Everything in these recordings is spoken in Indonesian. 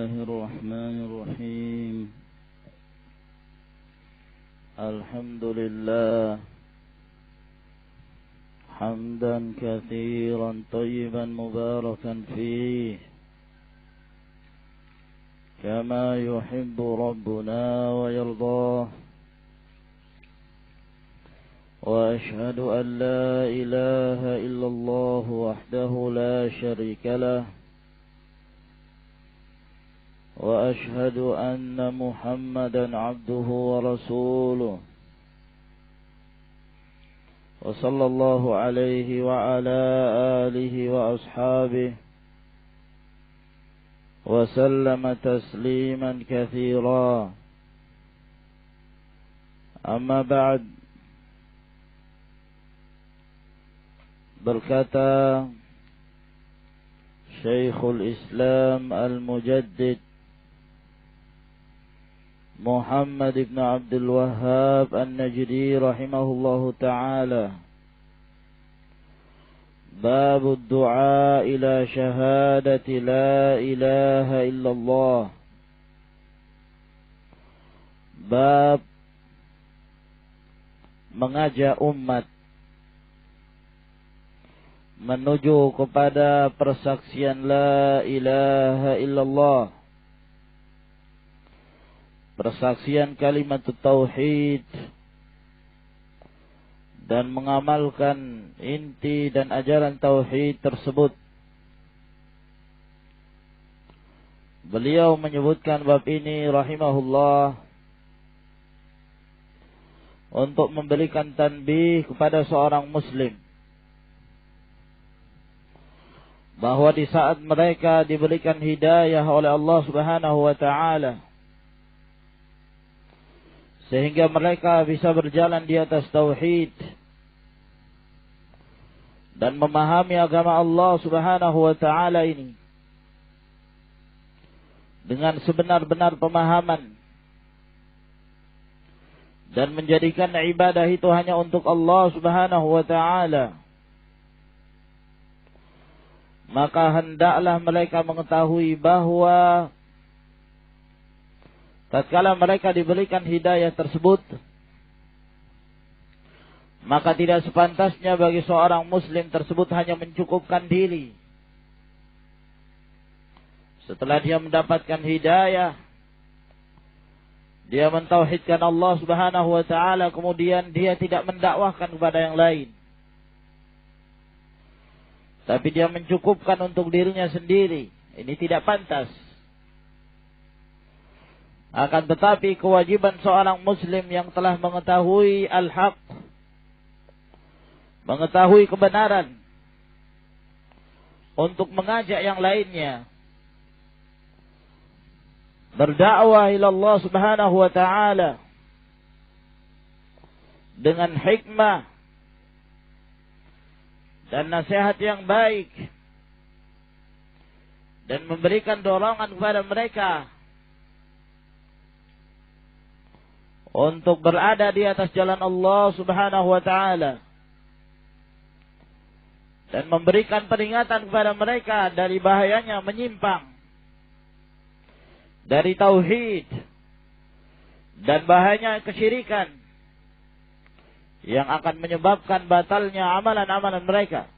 الله الرحمن الرحيم. الحمد لله حمدا كثيرا طيبا مباركا فيه كما يحب ربنا ويرضاه. وأشهد أن لا إله إلا الله وحده لا شريك له، وأشهد أن محمدا عبده ورسوله، وصلى الله عليه وعلى آله وأصحابه وسلم تسليما كثيرا. أما بعد، berkata Syekhul Islam Al-Mujaddid Muhammad ibn Abdul Wahhab An-Najdi rahimahullahu ta'ala, Babu du'a ila syahadati la ilaha illallah. Bab mengajak umat menuju kepada persaksian la ilaha illallah, persaksian kalimat tauhid, dan mengamalkan inti dan ajaran tauhid tersebut. Beliau menyebutkan bab ini rahimahullah untuk memberikan tanbih kepada seorang muslim bahwa di saat mereka diberikan hidayah oleh Allah Subhanahu wa ta'ala sehingga mereka bisa berjalan di atas tauhid dan memahami agama Allah Subhanahu wa ta'ala ini dengan sebenar-benar pemahaman dan menjadikan ibadah itu hanya untuk Allah Subhanahu wa ta'ala, maka hendaklah mereka mengetahui bahwa tatkala mereka diberikan hidayah tersebut, maka tidak sepantasnya bagi seorang muslim tersebut hanya mencukupkan diri. Setelah dia mendapatkan hidayah, dia mentauhidkan Allah Subhanahu wa ta'ala, kemudian dia tidak mendakwahkan kepada yang lain, tapi dia mencukupkan untuk dirinya sendiri. Ini tidak pantas. Akan tetapi kewajiban seorang muslim yang telah mengetahui al-haq, mengetahui kebenaran, untuk mengajak yang lainnya berdakwah ila Allah Subhanahu wa ta'ala dengan hikmah dan nasihat yang baik, dan memberikan dorongan kepada mereka untuk berada di atas jalan Allah Subhanahu wa ta'ala, dan memberikan peringatan kepada mereka dari bahayanya menyimpang dari tauhid dan bahayanya kesyirikan yang akan menyebabkan batalnya amalan-amalan mereka.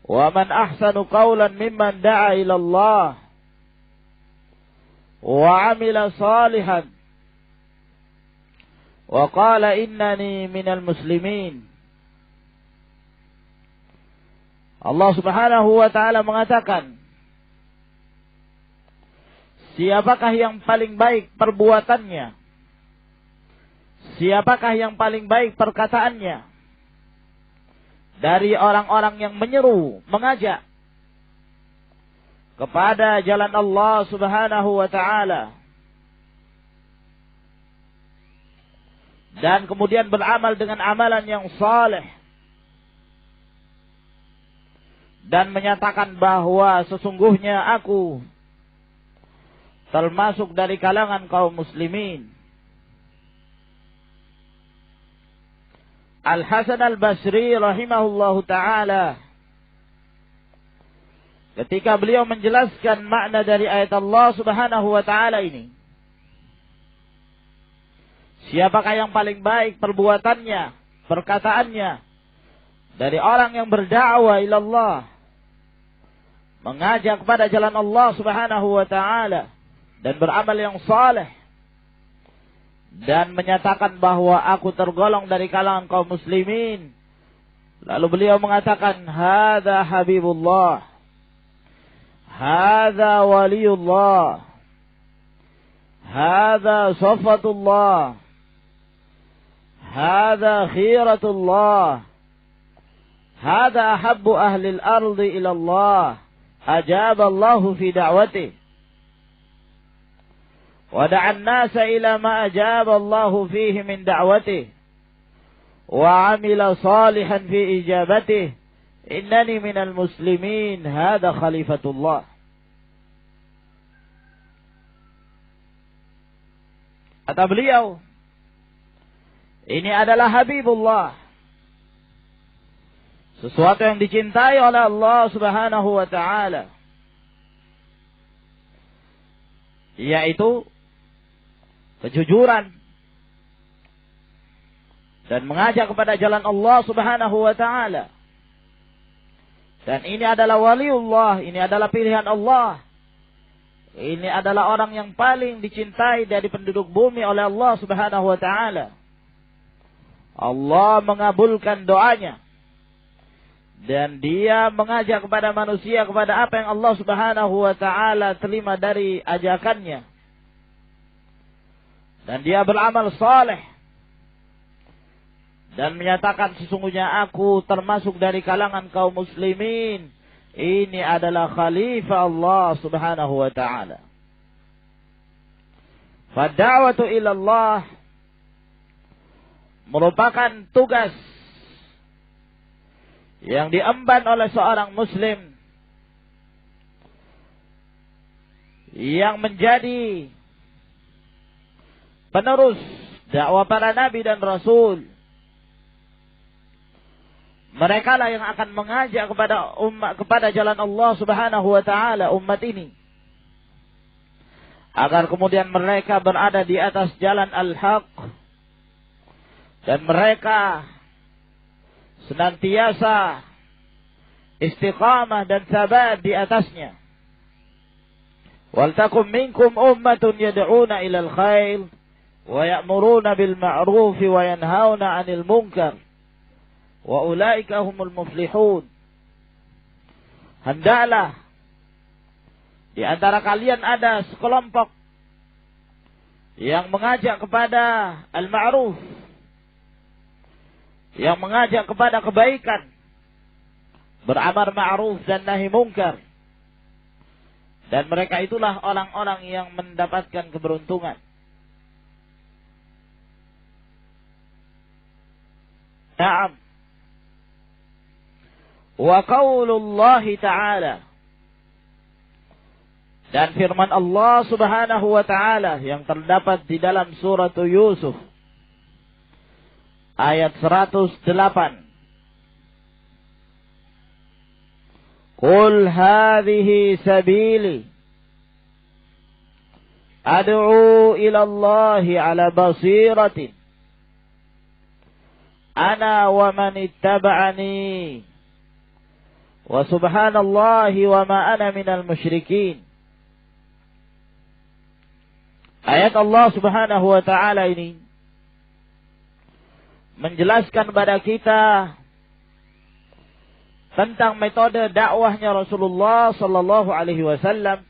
Wa man ahsanu qawlan mimman da'a ila Allah wa 'amila salihan wa qala innani minal muslimin. Allah Subhanahu wa ta'ala mengatakan, siapakah yang paling baik perbuatannya, siapakah yang paling baik perkataannya dari orang-orang yang menyeru, mengajak kepada jalan Allah Subhanahu wa ta'ala, dan kemudian beramal dengan amalan yang saleh, dan menyatakan bahwa sesungguhnya aku termasuk dari kalangan kaum muslimin. Al-Hasan Al-Basri rahimahullahu ta'ala ketika beliau menjelaskan makna dari ayat Allah Subhanahu wa taala ini. Siapakah yang paling baik perbuatannya, perkataannya dari orang yang berdakwah ila Allah, mengajak kepada jalan Allah Subhanahu wa taala dan beramal yang saleh dan menyatakan bahwa aku tergolong dari kalangan kaum muslimin. Lalu beliau mengatakan, hadza habibullah, hadza waliyullah, hadza safatullah, hadza khiratullah, hadza ahabbu ahli al-ardi ila Allah, ajaba Allahu fi da'watihi wa da'a an-nasa ila ma ajaba Allahu fihi min da'watihi wa 'amila salihan fi ijabatihi innani minal muslimin hadza khalifatullah. Kata beliau, ini adalah Habibullah, sesuatu yang dicintai oleh Allah Subhanahu wa taala, yaitu kejujuran dan mengajak kepada jalan Allah Subhanahu wa taala. Dan ini adalah waliullah, ini adalah pilihan Allah. Ini adalah orang yang paling dicintai dari penduduk bumi oleh Allah Subhanahu wa taala. Allah mengabulkan doanya. Dan dia mengajak kepada manusia kepada apa yang Allah Subhanahu wa taala terima dari ajakannya. Dan dia beramal saleh dan menyatakan, sesungguhnya aku termasuk dari kalangan kaum muslimin. Ini adalah khalifah Allah Subhanahu wa taala. Fad-da'watu ila Allah merupakan tugas yang diemban oleh seorang muslim yang menjadi penerus dakwah para nabi dan rasul. Mereka lah yang akan mengajak kepada umat, kepada jalan Allah Subhanahu wa taala, umat ini, agar kemudian mereka berada di atas jalan al-haq dan mereka senantiasa istiqamah dan sabat di atasnya. Wal takum minkum ummatun yad'una ilal khair wa ya'muruna bil ma'ruf wa yanhauna 'anil munkar wa ulaika humul muflihun. Hendaklah di antara kalian ada sekelompok yang mengajak kepada al-ma'ruf, yang mengajak kepada kebaikan, beramar ma'ruf dan nahi mungkar. Dan mereka itulah orang-orang yang mendapatkan keberuntungan. Naam. Wa qaulullahi ta'ala, dan firman Allah Subhanahu wa ta'ala yang terdapat di dalam surat Yusuf ayat 108. Qul hadhihi sabili ad'u ila Allahi ala basiratin ana wa man ittaba'ani wa subhanallahi wa ma ana minal musyrikin. Ayat Allah Subhanahu wa ta'ala ini menjelaskan kepada kita tentang metode dakwahnya Rasulullah sallallahu alaihi wasallam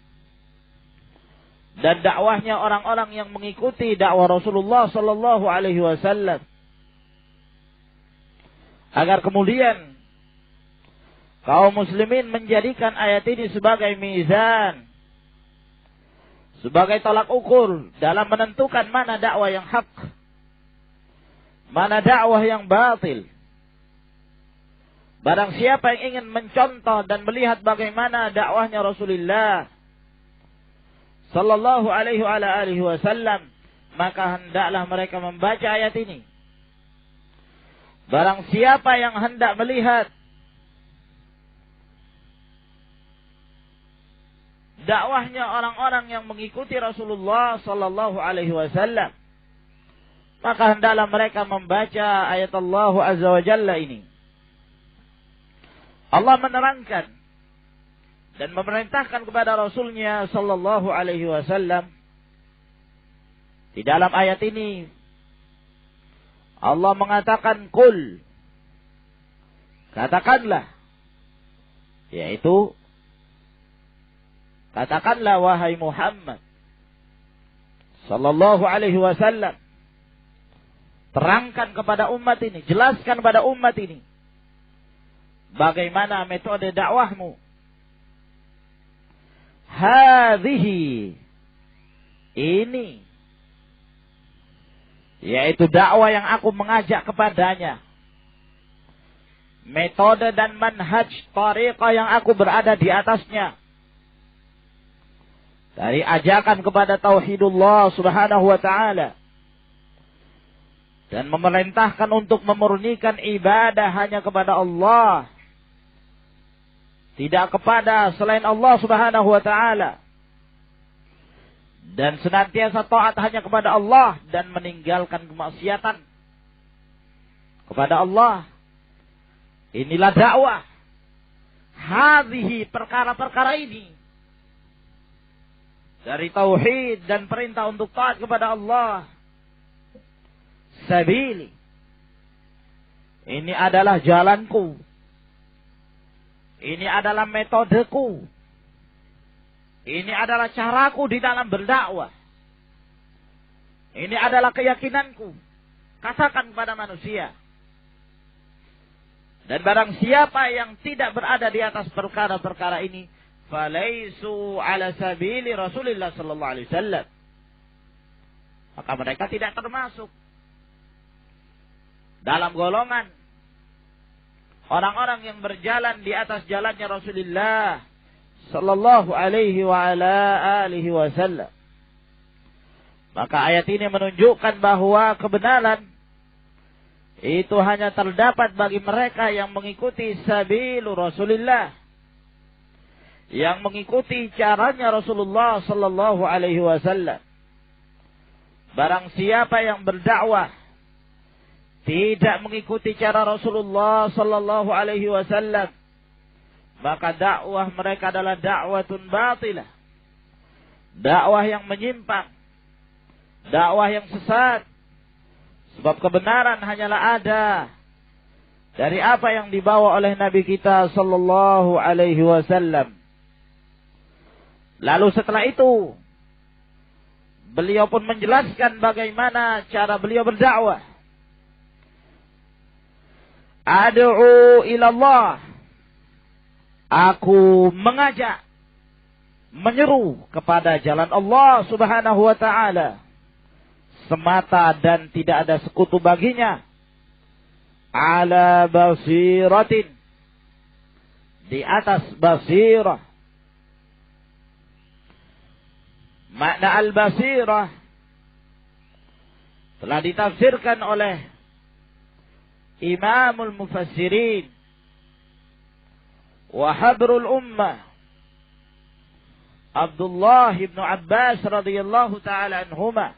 dan dakwahnya orang-orang yang mengikuti dakwah Rasulullah sallallahu alaihi wasallam, agar kemudian kaum muslimin menjadikan ayat ini sebagai mizan, sebagai tolak ukur dalam menentukan mana dakwah yang hak, mana dakwah yang batil. Barang siapa yang ingin mencontoh dan melihat bagaimana dakwahnya Rasulullah sallallahu alaihi wasallam, maka hendaklah mereka membaca ayat ini. Barang siapa yang hendak melihat dakwahnya orang-orang yang mengikuti Rasulullah sallallahu alaihi wasallam, maka hendaklah mereka membaca ayat Allah Azza wa Jalla ini. Allah menerangkan dan memerintahkan kepada Rasulnya sallallahu alaihi wasallam. Di dalam ayat ini Allah mengatakan qul, katakanlah, yaitu katakanlah wahai Muhammad sallallahu alaihi wasallam, terangkan kepada umat ini, jelaskan kepada umat ini bagaimana metode dakwahmu. Hadhihi, ini, yaitu dakwah yang aku mengajak kepadanya, metode dan manhaj, tariqah yang aku berada di atasnya, dari ajakan kepada tauhidullah subhanahu wa ta'ala, dan memerintahkan untuk memurnikan ibadah hanya kepada Allah, tidak kepada selain Allah subhanahu wa ta'ala, dan senantiasa taat hanya kepada Allah dan meninggalkan kemaksiatan kepada Allah. Inilah dakwah. Hadhihi, perkara-perkara ini, dari tauhid dan perintah untuk taat kepada Allah. Sabili, ini adalah jalanku, ini adalah metodeku, ini adalah caraku di dalam berdakwah, ini adalah keyakinanku. Katakan kepada manusia. Dan barang siapa yang tidak berada di atas perkara-perkara ini, falaisu ala sabili Rasulillah sallallahu alaihi wasallam, maka mereka tidak termasuk dalam golongan orang-orang yang berjalan di atas jalannya Rasulullah sallallahu alaihi wa ala alihi wasallam. Maka ayat ini menunjukkan bahwa kebenaran itu hanya terdapat bagi mereka yang mengikuti sabilu Rasulullah, yang mengikuti caranya Rasulullah sallallahu alaihi wasallam. Barang siapa yang berdakwah tidak mengikuti cara Rasulullah sallallahu alaihi wasallam, maka dakwah mereka adalah dakwatun batilah, dakwah yang menyimpang, dakwah yang sesat. Sebab kebenaran hanyalah ada dari apa yang dibawa oleh Nabi kita sallallahu alaihi wasallam. Lalu setelah itu beliau pun menjelaskan bagaimana cara beliau berdakwah. Ad'u ilallah, aku mengajak, menyeru kepada jalan Allah subhanahu wa ta'ala semata dan tidak ada sekutu baginya. Ala basiratin, di atas basirah. Makna al-basirah telah ditafsirkan oleh Imamul Mufassirin wa habrul ummah Abdullah ibn Abbas radhiyallahu ta'ala anhuma,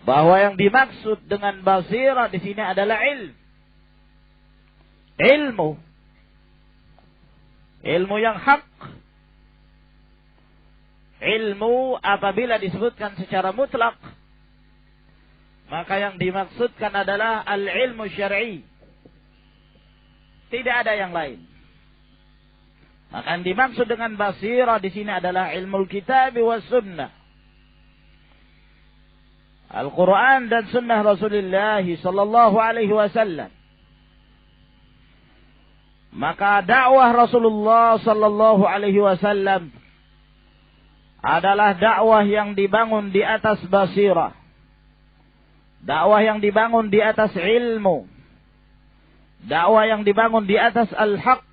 bahwa yang dimaksud dengan basirah di sini adalah ilmu yang hak. Ilmu apabila disebutkan secara mutlak, maka yang dimaksudkan adalah al-ilmu syar'i, tidak ada yang lain. Maka yang dimaksud dengan basirah di sini adalah ilmu kitab wa sunnah, Al-Quran dan sunnah Rasulullah sallallahu alaihi wasallam. Maka dakwah Rasulullah sallallahu alaihi wasallam adalah dakwah yang dibangun di atas basirah, dakwah yang dibangun di atas ilmu, dakwah yang dibangun di atas al-haq.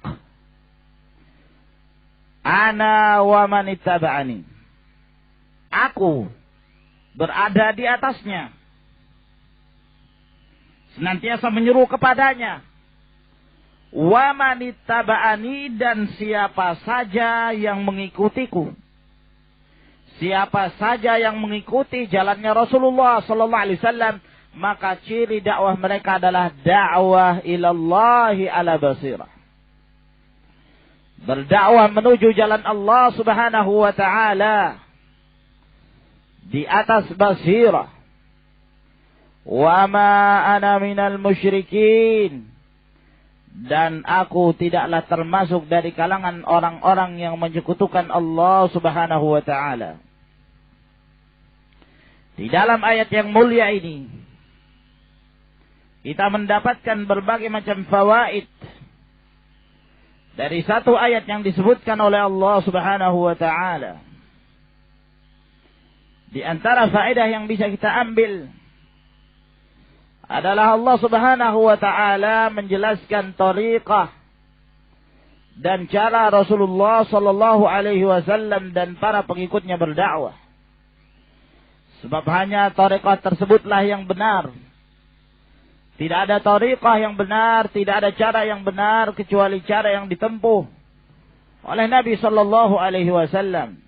Ana wa man ittaba'ani, aku berada di atasnya, senantiasa menyeru kepadanya. Wa manittaba'ani, dan siapa saja yang mengikutiku. Siapa saja yang mengikuti jalannya Rasulullah sallallahu alaihi wasallam, maka ciri dakwah mereka adalah dakwah ilallahi ala basirah. Berdakwah menuju jalan Allah Subhanahu wa taala di atas basirah. Wa ma ana minal musyrikin, dan aku tidaklah termasuk dari kalangan orang-orang yang menyekutukan Allah Subhanahu wa taala. Di dalam ayat yang mulia ini kita mendapatkan berbagai macam fawaid dari satu ayat yang disebutkan oleh Allah Subhanahu wa taala. Di antara faedah yang bisa kita ambil adalah Allah Subhanahu wa taala menjelaskan tariqah dan cara Rasulullah sallallahu alaihi wasallam dan para pengikutnya berdakwah. Sebab hanya tariqah tersebutlah yang benar. Tidak ada tariqah yang benar, tidak ada cara yang benar kecuali cara yang ditempuh oleh Nabi sallallahu alaihi wasallam.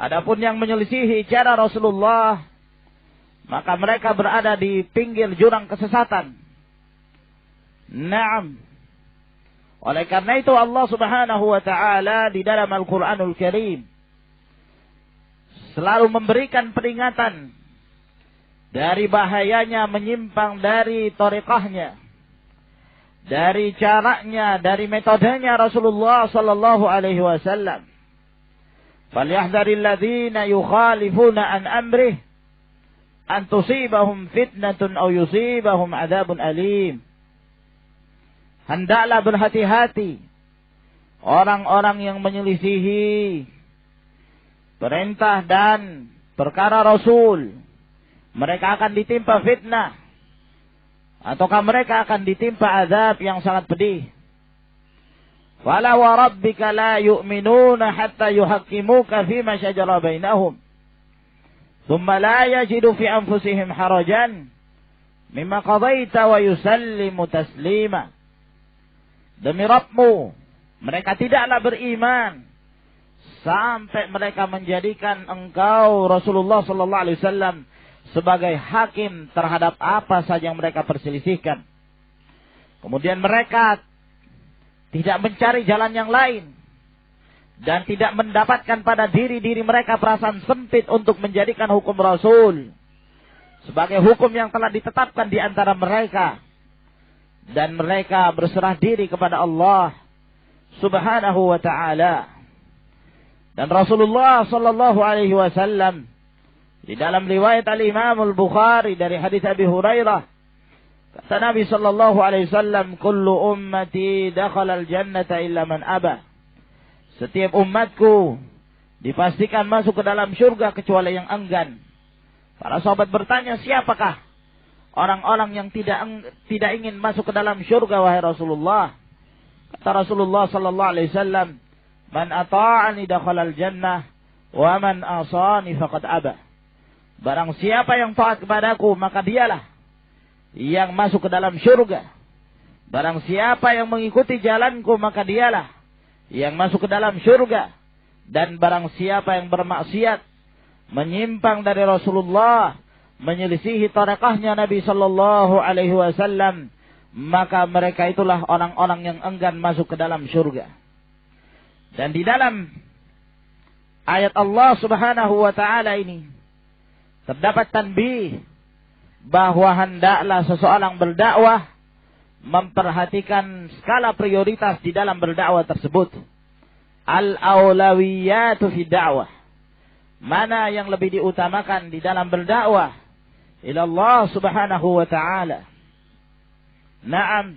Adapun yang menyelisihi cara Rasulullah, maka mereka berada di pinggir jurang kesesatan. Naam. Oleh karena itu Allah Subhanahu wa taala di dalam Al-Qur'anul Karim selalu memberikan peringatan dari bahayanya menyimpang dari tariqahnya, dari caranya, dari metodenya Rasulullah sallallahu alaihi wasallam. Falyahdharil ladzina yukhalifuna an amrih an tusibahum fitnatun aw yusibahum adzabun alim. Hendaklah berhati-hati orang-orang yang menyelisihi perintah dan perkara Rasul. Mereka akan ditimpa fitnah, ataukah mereka akan ditimpa azab yang sangat pedih. Fala wa rabbika la yu'minuna hatta yuhaqqimuka fima shajara bainahum thumma la yajidu fi anfusihim harajan mimma qadaita wa yusallimu taslima. Demi Rabbmu, mereka tidaklah beriman sampai mereka menjadikan engkau Rasulullah sallallahu alaihi wasallam sebagai hakim terhadap apa saja yang mereka perselisihkan. Kemudian mereka tidak mencari jalan yang lain dan tidak mendapatkan pada diri-diri mereka perasaan sempit untuk menjadikan hukum Rasul sebagai hukum yang telah ditetapkan di antara mereka, dan mereka berserah diri kepada Allah Subhanahu wa taala. Dan Rasulullah sallallahu alaihi wasallam di dalam riwayat Al-Imam Al-Bukhari dari hadis Abi Hurairah, kata Nabi sallallahu alaihi wasallam, "Kullu ummati dakhala al-jannata illa man aba." Setiap umatku dipastikan masuk ke dalam surga kecuali yang enggan. Para sahabat bertanya, siapakah orang-orang yang tidak ingin masuk ke dalam surga wahai Rasulullah? Kata Rasulullah sallallahu alaihi wasallam, "Man ata'ani dakhala al-jannah wa man asani faqad aba." Barang siapa yang taat kepadaku, maka dialah yang masuk ke dalam surga. Barang siapa yang mengikuti jalanku, maka dialah yang masuk ke dalam surga. Dan barang siapa yang bermaksiat, menyimpang dari Rasulullah, menyelisihi tariqahnya Nabi sallallahu alaihi wasallam, maka mereka itulah orang-orang yang enggan masuk ke dalam surga. Dan di dalam ayat Allah Subhanahu wa taala ini terdapat tanbih bahwa hendaklah seseorang berdakwah memperhatikan skala prioritas di dalam berdakwah tersebut. Al-aulawiyatu fi dakwah. Mana yang lebih diutamakan di dalam berdakwah ila Allah Subhanahu wa taala. Naam,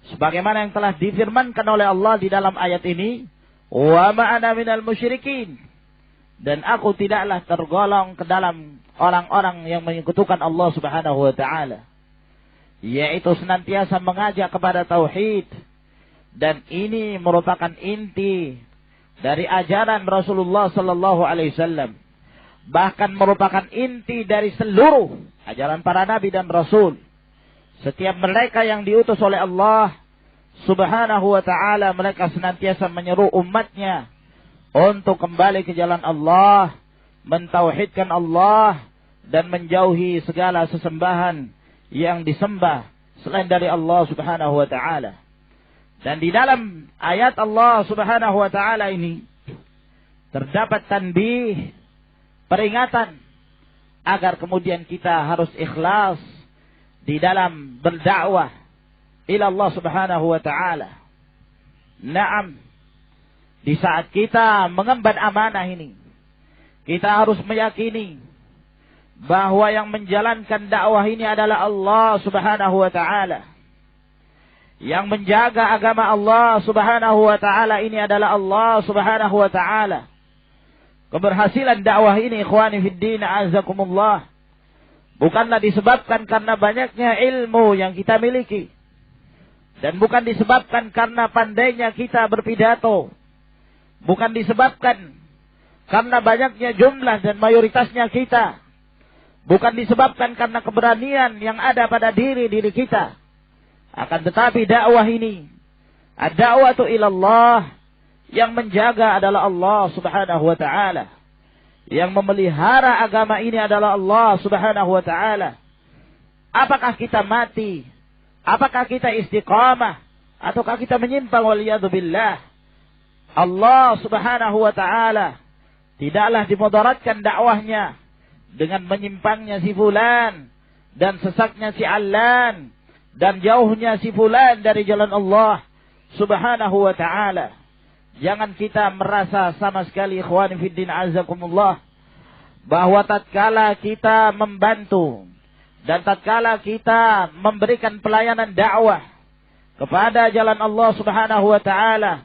sebagaimana yang telah difirmankan oleh Allah di dalam ayat ini, wa ma ana minal musyrikin, dan aku tidaklah tergolong ke dalam orang-orang yang menyekutukan Allah Subhanahu wa taala, yaitu senantiasa mengajak kepada tauhid. Dan ini merupakan inti dari ajaran Rasulullah sallallahu alaihi wasallam, bahkan merupakan inti dari seluruh ajaran para nabi dan rasul. Setiap mereka yang diutus oleh Allah Subhanahu wa ta'ala, mereka senantiasa menyeru umatnya untuk kembali ke jalan Allah, mentauhidkan Allah, dan menjauhi segala sesembahan yang disembah selain dari Allah Subhanahu wa ta'ala. Dan di dalam ayat Allah Subhanahu wa ta'ala ini terdapat tanbih, peringatan, agar kemudian kita harus ikhlas di dalam berdakwah ila Allah Subhanahu wa ta'ala. Naam, di saat kita mengemban amanah ini, kita harus meyakini bahwa yang menjalankan dakwah ini adalah Allah Subhanahu wa ta'ala. Yang menjaga agama Allah Subhanahu wa ta'ala ini adalah Allah Subhanahu wa ta'ala. Keberhasilan dakwah ini, ikhwani fid din, a'azakumullah, bukanlah disebabkan karena banyaknya ilmu yang kita miliki, dan bukan disebabkan karena pandainya kita berpidato, bukan disebabkan karena banyaknya jumlah dan mayoritasnya kita, bukan disebabkan karena keberanian yang ada pada diri kita. Akan tetapi dakwah ini, ad-da'watu ilallah, yang menjaga adalah Allah Subhanahu wa ta'ala. Yang memelihara agama ini adalah Allah Subhanahu wa ta'ala. Apakah kita mati? Apakah kita istiqamah? Ataukah kita menyimpang, waliyadzubillah? Allah Subhanahu wa ta'ala tidaklah dimudaratkan dakwahnya dengan menyimpangnya si fulan, dan sesaknya si allan, dan jauhnya si fulan dari jalan Allah Subhanahu wa ta'ala. Jangan kita merasa sama sekali, ikhwani fiddin, azakumullah, bahwa tatkala kita membantu dan tatkala kita memberikan pelayanan dakwah kepada jalan Allah Subhanahu wa ta'ala,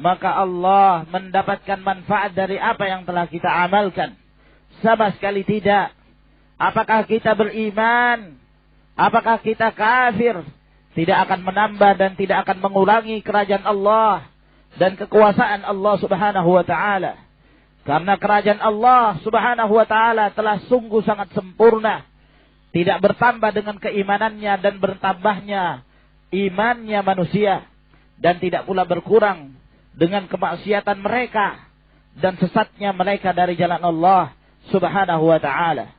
maka Allah mendapatkan manfaat dari apa yang telah kita amalkan. Sama sekali tidak. Apakah kita beriman, apakah kita kafir, tidak akan menambah dan tidak akan mengurangi kerajaan Allah dan kekuasaan Allah Subhanahu wa ta'ala. Karena kerajaan Allah Subhanahu wa ta'ala telah sungguh sangat sempurna, tidak bertambah dengan keimanannya dan bertambahnya imannya manusia, dan tidak pula berkurang dengan kemaksiatan mereka dan sesatnya mereka dari jalan Allah Subhanahu wa ta'ala.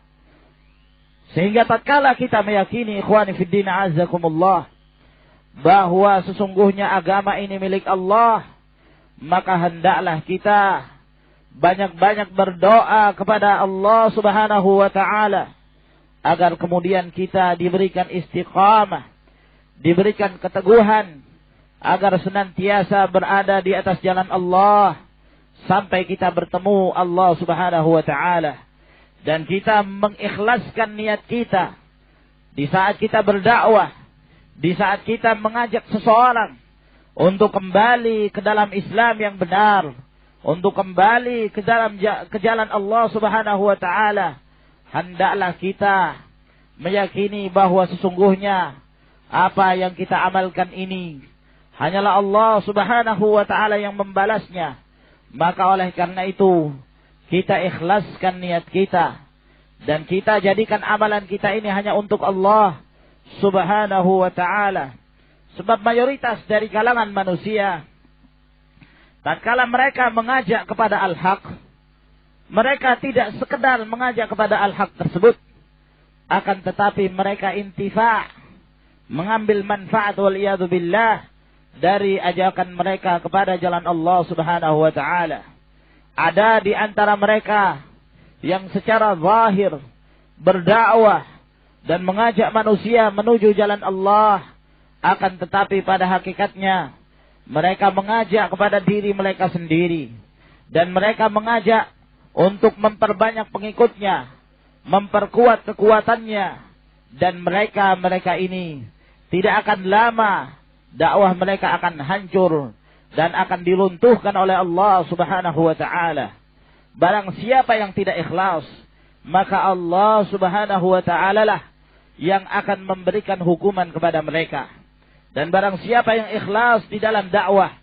Sehingga tatkala kita meyakini, ikhwani fiddin, azakumullah, bahwa sesungguhnya agama ini milik Allah, maka hendaklah kita banyak-banyak berdoa kepada Allah Subhanahu wa ta'ala agar kemudian kita diberikan istiqamah, diberikan keteguhan, agar senantiasa berada di atas jalan Allah sampai kita bertemu Allah Subhanahu wa ta'ala. Dan kita mengikhlaskan niat kita di saat kita berdakwah, di saat kita mengajak seseorang untuk kembali ke dalam Islam yang benar, untuk kembali ke jalan Allah Subhanahu wa ta'ala. Hendaklah kita meyakini bahwa sesungguhnya apa yang kita amalkan ini hanyalah Allah Subhanahu wa ta'ala yang membalasnya. Maka oleh karena itu, kita ikhlaskan niat kita, dan kita jadikan amalan kita ini hanya untuk Allah Subhanahu wa ta'ala. Sebab mayoritas dari kalangan manusia, tatkala mereka mengajak kepada al-haq, mereka tidak sekedar mengajak kepada al-haq tersebut, akan tetapi mereka intifa', mengambil manfaat waliyadzubillah dari ajakan mereka kepada jalan Allah Subhanahu wa ta'ala. Ada di antara mereka yang secara zahir berdakwah dan mengajak manusia menuju jalan Allah, akan tetapi pada hakikatnya mereka mengajak kepada diri mereka sendiri, dan mereka mengajak untuk memperbanyak pengikutnya, memperkuat kekuatannya, dan mereka ini tidak akan lama dakwah mereka akan hancur dan akan diluntuhkan oleh Allah Subhanahu wa ta'ala. Barang siapa yang tidak ikhlas, maka Allah Subhanahu wa ta'ala lah yang akan memberikan hukuman kepada mereka. Dan barang siapa yang ikhlas di dalam dakwah,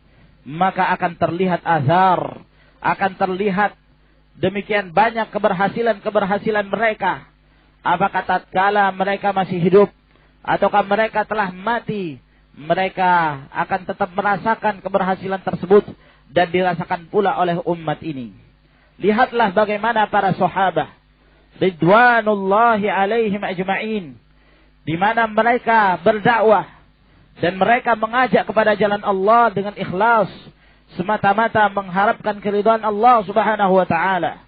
maka akan terlihat azar, akan terlihat demikian banyak keberhasilan mereka. Apakah tatkala mereka masih hidup, ataukah mereka telah mati, mereka akan tetap merasakan keberhasilan tersebut dan dirasakan pula oleh umat ini. Lihatlah bagaimana para sahabat ridwanullahi alaihim ajma'in, di mana mereka berdakwah dan mereka mengajak kepada jalan Allah dengan ikhlas, semata-mata mengharapkan keridhaan Allah Subhanahu wa taala.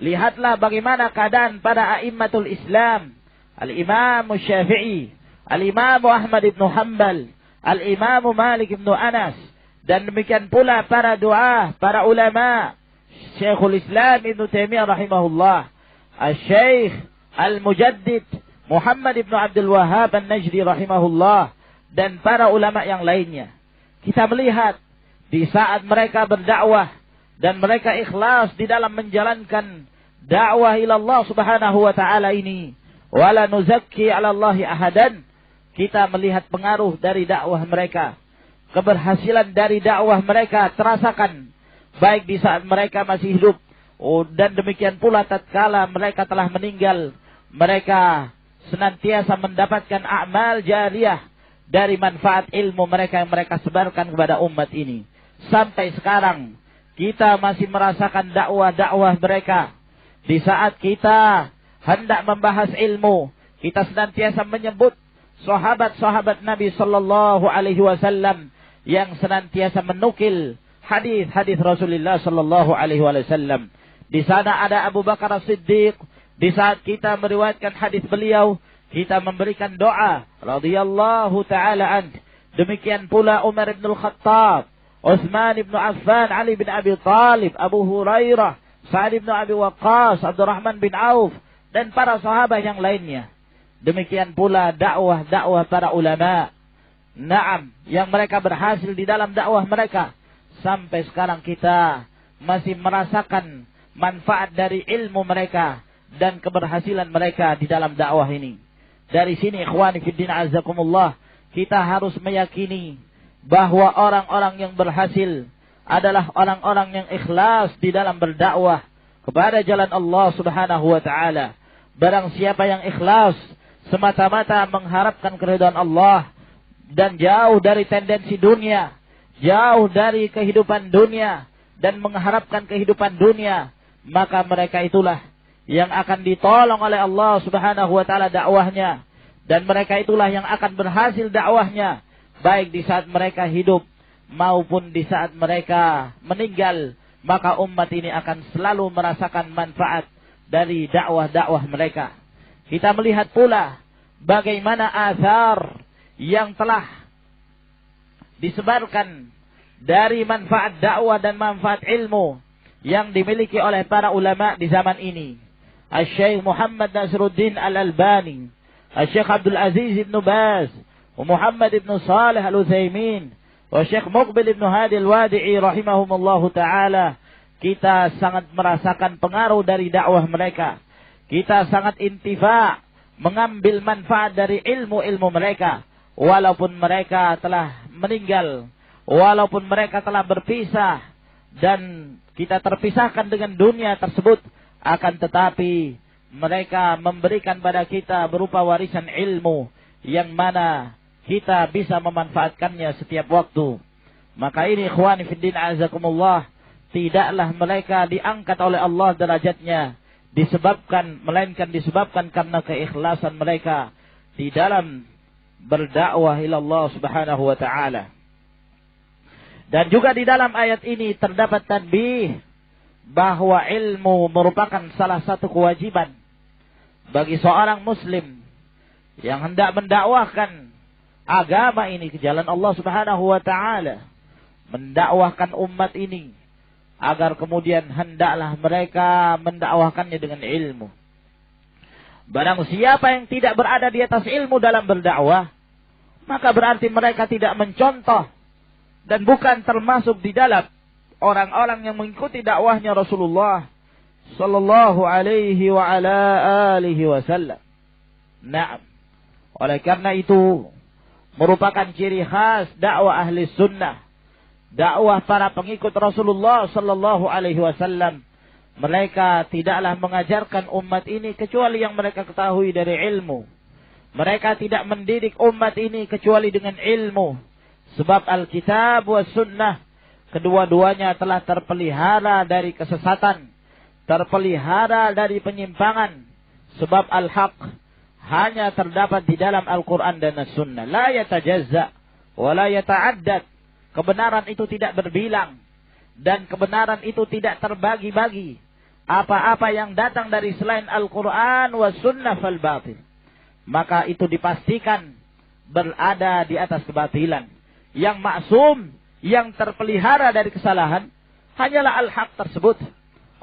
Lihatlah bagaimana keadaan pada a'immatul Islam, Al-Imam Syafi'i, Al-Imam Ahmad ibn Hanbal, Al-Imam Malik ibn Anas, dan demikian pula para doa, para ulama, Syekhul Islam Ibn Taimiyah rahimahullah, Al-Syekh Al-Mujaddid Muhammad ibn Abdul Wahhab An-Najdi rahimahullah, dan para ulama yang lainnya. Kita melihat di saat mereka berdakwah dan mereka ikhlas di dalam menjalankan dakwah ila Allah Subhanahu wa taala ini, wala nuzakki 'ala Allahi ahadan, kita melihat pengaruh dari dakwah mereka. Keberhasilan dari dakwah mereka terasakan baik di saat mereka masih hidup, dan demikian pula tatkala mereka telah meninggal. Mereka senantiasa mendapatkan amal jariyah dari manfaat ilmu mereka yang mereka sebarkan kepada umat ini. Sampai sekarang kita masih merasakan dakwah-dakwah mereka. Di saat kita hendak membahas ilmu, kita senantiasa menyebut sahabat-sahabat Nabi sallallahu alaihi wasallam yang senantiasa menukil hadis-hadis Rasulullah sallallahu alaihi wasallam. Di sana ada Abu Bakar As-Siddiq. Di saat kita meriwayatkan hadis beliau, kita memberikan doa radhiyallahu taala an. Demikian pula Umar bin Al-Khattab, Utsman bin Affan, Ali bin Abi Thalib, Abu Hurairah, Sa'ad bin Abi Waqqas, Abdurrahman bin Auf, dan para sahabat yang lainnya. Demikian pula dakwah-dakwah para ulama. Naam, yang mereka berhasil di dalam dakwah mereka. Sampai sekarang kita masih merasakan manfaat dari ilmu mereka dan keberhasilan mereka di dalam dakwah ini. Dari sini ikhwani fiddin azakumullah, kita harus meyakini bahwa orang-orang yang berhasil adalah orang-orang yang ikhlas di dalam berdakwah kepada jalan Allah Subhanahu wa taala. Barang siapa yang ikhlas semata-mata mengharapkan keridhaan Allah dan jauh dari tendensi dunia, jauh dari kehidupan dunia dan mengharapkan kehidupan dunia, maka mereka itulah yang akan ditolong oleh Allah Subhanahu wa taala dakwahnya, dan mereka itulah yang akan berhasil dakwahnya baik di saat mereka hidup maupun di saat mereka meninggal. Maka umat ini akan selalu merasakan manfaat dari dakwah-dakwah mereka. Kita melihat pula bagaimana athar yang telah disebarkan dari manfaat dakwah dan manfaat ilmu yang dimiliki oleh para ulama di zaman ini. Al-Syekh Muhammad Nasruddin Al-Albani, Al-Syekh Abdul Aziz ibn Baz, Muhammad ibn Salih Al-Utsaimin, wa Syekh Muqbil ibn Hadi Al-Wadi'i rahimahumullahu ta'ala. Kita sangat merasakan pengaruh dari dakwah mereka. Kita sangat intifa, mengambil manfaat dari ilmu-ilmu mereka. Walaupun mereka telah meninggal, walaupun mereka telah berpisah, dan kita terpisahkan dengan dunia tersebut, akan tetapi mereka memberikan pada kita berupa warisan ilmu yang mana kita bisa memanfaatkannya setiap waktu. Maka ini ikhwani fiddin azakumullah, tidaklah mereka diangkat oleh Allah derajatnya melainkan disebabkan karena keikhlasan mereka di dalam berdakwah ila Allah Subhanahu wa taala. Dan juga di dalam ayat ini terdapat tanbih bahwa ilmu merupakan salah satu kewajiban bagi seorang muslim yang hendak mendakwahkan agama ini ke jalan Allah Subhanahu wa taala, mendakwahkan umat ini agar kemudian hendaklah mereka mendakwahkannya dengan ilmu. Barang siapa yang tidak berada di atas ilmu dalam berdakwah, maka berarti mereka tidak mencontoh dan bukan termasuk di dalam orang-orang yang mengikuti dakwahnya Rasulullah sallallahu alaihi wa ala alihi wasallam. Naam. Oleh karena itu merupakan ciri khas dakwah ahli sunnah, dakwah para pengikut Rasulullah sallallahu alaihi wasallam. Mereka tidaklah mengajarkan umat ini kecuali yang mereka ketahui dari ilmu. Mereka tidak mendidik umat ini kecuali dengan ilmu. Sebab Alkitab wa Sunnah kedua-duanya telah terpelihara dari kesesatan, terpelihara dari penyimpangan. Sebab al-haq hanya terdapat di dalam Al-Quran dan As-Sunnah. La yatajazza wa la yata'addad. Kebenaran itu tidak berbilang. Dan kebenaran itu tidak terbagi-bagi. Apa-apa yang datang dari selain Al-Quran wa Sunnah fal batil. Maka itu dipastikan berada di atas kebatilan. Yang maksum, yang terpelihara dari kesalahan, hanyalah al-haq tersebut.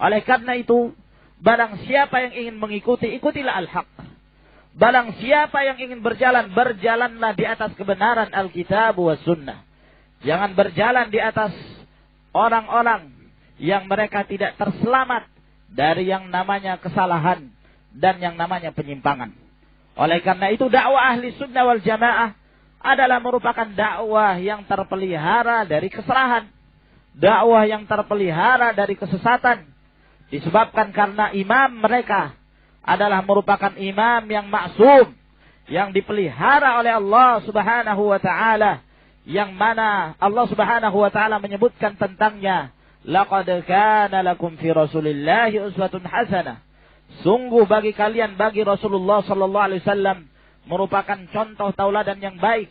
Oleh karena itu, barang siapa yang ingin mengikuti, ikutilah al-haq. Barang siapa yang ingin berjalan, berjalanlah di atas kebenaran Alkitab wa Sunnah. Jangan berjalan di atas orang-orang yang mereka tidak terselamat dari yang namanya kesalahan dan yang namanya penyimpangan. Oleh karena itu, dakwah ahli sunnah wal jamaah adalah merupakan dakwah yang terpelihara dari kesalahan. Dakwah yang terpelihara dari kesesatan. Disebabkan karena imam mereka adalah merupakan imam yang maksum, yang dipelihara oleh Allah subhanahu wa ta'ala, yang mana Allah subhanahu wa ta'ala menyebutkan tentangnya, laqad kana lakum fi rasulillahi uswatun hasanah. Sungguh bagi kalian, bagi Rasulullah sallallahu alaihi wasallam, merupakan contoh tauladan yang baik.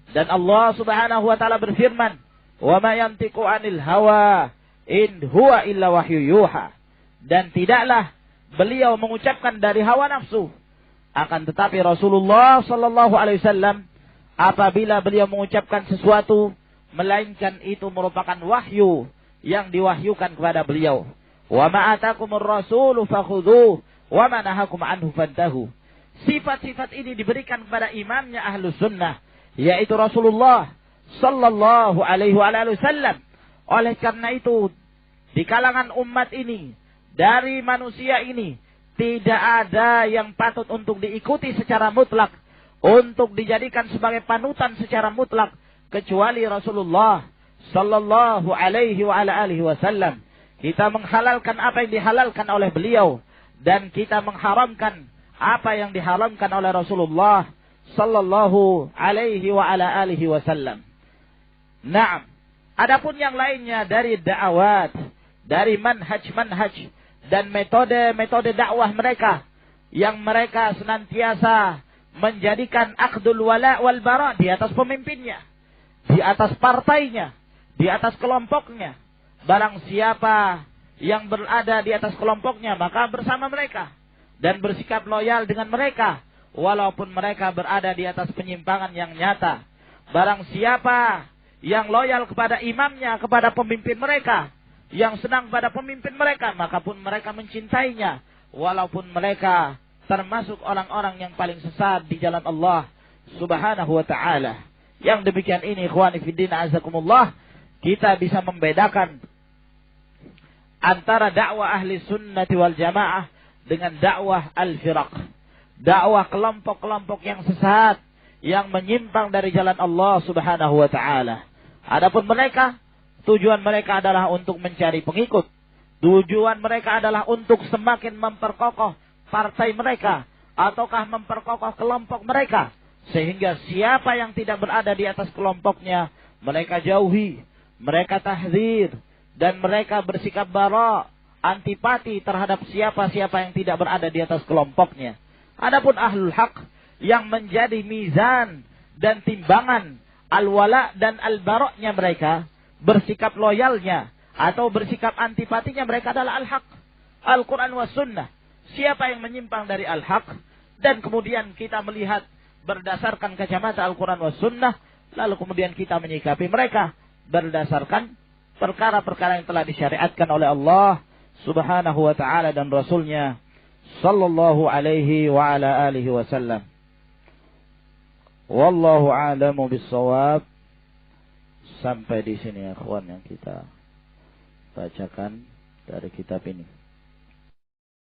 Dan Allah subhanahu wa ta'ala berfirman, wa ma yantiqu anil hawa in huwa illa wahyu yuha. Dan tidaklah beliau mengucapkan dari hawa nafsu. Akan tetapi Rasulullah sallallahu alaihi wasallam, apabila beliau mengucapkan sesuatu, melainkan itu merupakan wahyu yang diwahyukan kepada beliau. Wa ma atakumur rasulu fakhudhuhu wa ma nahakum anhu fantahu. Sifat-sifat ini diberikan kepada imamnya Ahlus Sunnah, yaitu Rasulullah sallallahu alaihi wasallam. Oleh karena itu, di kalangan umat ini, dari manusia ini, tidak ada yang patut untuk diikuti secara mutlak, untuk dijadikan sebagai panutan secara mutlak, kecuali Rasulullah sallallahu alaihi wasallam. Kita menghalalkan apa yang dihalalkan oleh beliau, dan kita mengharamkan apa yang diharamkan oleh Rasulullah sallallahu alaihi wasallam. Naam. Adapun yang lainnya dari da'awat, dari manhaj dan metode dakwah mereka, yang mereka senantiasa menjadikan akdul wala wal bara di atas pemimpinnya, di atas partainya, di atas kelompoknya. Barang siapa yang berada di atas kelompoknya, maka bersama mereka dan bersikap loyal dengan mereka, walaupun mereka berada di atas penyimpangan yang nyata. Barang siapa yang loyal kepada imamnya, kepada pemimpin mereka, yang senang pada pemimpin mereka, maka pun mereka mencintainya, walaupun mereka termasuk orang-orang yang paling sesat di jalan Allah subhanahu wa ta'ala. Yang demikian ini, ikhwani fiddin azakumullah, kita bisa membedakan antara dakwah ahli sunnati wal jamaah dengan dakwah al-firaq. Dakwah kelompok-kelompok yang sesat, yang menyimpang dari jalan Allah subhanahu wa ta'ala. Adapun mereka, tujuan mereka adalah untuk mencari pengikut. Tujuan mereka adalah untuk semakin memperkokoh partai mereka, ataukah memperkokoh kelompok mereka. Sehingga siapa yang tidak berada di atas kelompoknya, mereka jauhi, mereka tahdzir, dan mereka bersikap bara, antipati terhadap siapa-siapa yang tidak berada di atas kelompoknya. Adapun ahlul haq, yang menjadi mizan dan timbangan al-wala dan al-bara'nya mereka, bersikap loyalnya atau bersikap antipatinya mereka adalah al-haq, Al-Quran wa Sunnah. Siapa yang menyimpang dari al-haq, dan kemudian kita melihat berdasarkan kacamata Al-Quran wa Sunnah, lalu kemudian kita menyikapi mereka berdasarkan perkara-perkara yang telah disyariatkan oleh Allah subhanahu wa ta'ala dan Rasulnya sallallahu alaihi wa ala alihi wasallam. Wallahu a'lamu bis-shawab. Sampai di sini ya kawan yang kita bacakan dari kitab ini.